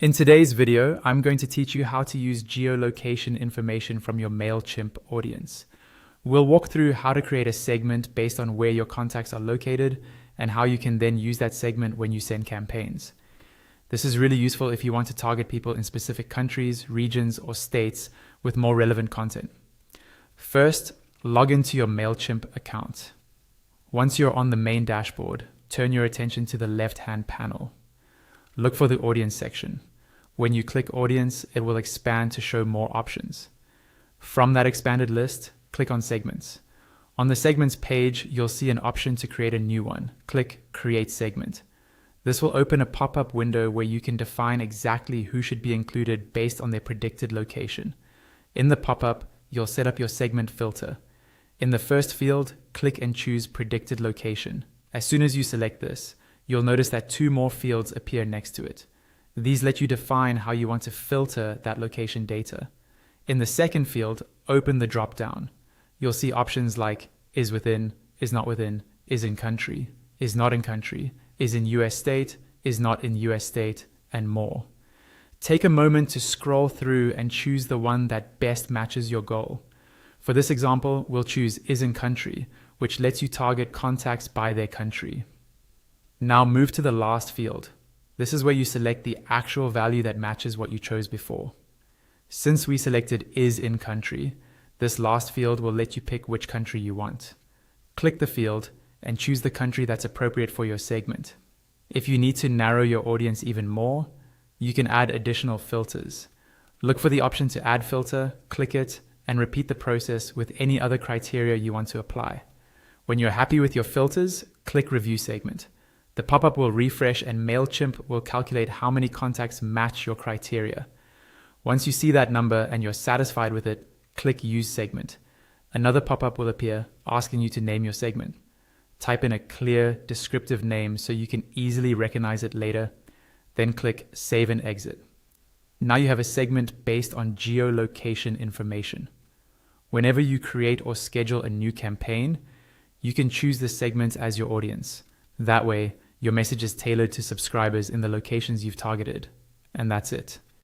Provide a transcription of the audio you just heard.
In today's video, I'm going to teach you how to use geolocation information from your Mailchimp audience. We'll walk through how to create a segment based on where your contacts are located and how you can then use that segment when you send campaigns. This is really useful if you want to target people in specific countries, regions, or states with more relevant content. First, log into your Mailchimp account. Once you're on the main dashboard, turn your attention to the left-hand panel. Look for the audience section. When you click audience, it will expand to show more options. From that expanded list, click on segments. On the segments page, you'll see an option to create a new one. Click create segment. This will open a pop-up window where you can define exactly who should be included based on their predicted location. In the pop-up, you'll set up your segment filter. In the first field, click and choose predicted location. As soon as you select this, you'll notice that two more fields appear next to it. These let you define how you want to filter that location data. In the second field, open the drop-down. You'll see options like is within, is not within, is in country, is not in country, is in US state, is not in US state, and more. Take a moment to scroll through and choose the one that best matches your goal. For this example, we'll choose is in country, which lets you target contacts by their country. Now move to the last field. This is where you select the actual value that matches what you chose before. Since we selected is in country, this last field will let you pick which country you want. Click the field and choose the country that's appropriate for your segment. If you need to narrow your audience even more, you can add additional filters. Look for the option to add filter, click it, and repeat the process with any other criteria you want to apply. When you're happy with your filters, click review segment. The pop-up will refresh and Mailchimp will calculate how many contacts match your criteria. Once you see that number and you're satisfied with it, click use segment. Another pop-up will appear asking you to name your segment. Type in a clear, descriptive name so you can easily recognize it later. Then click save and exit. Now you have a segment based on geolocation information. Whenever you create or schedule a new campaign, you can choose this segment as your audience. That way, your message is tailored to subscribers in the locations you've targeted. And that's it.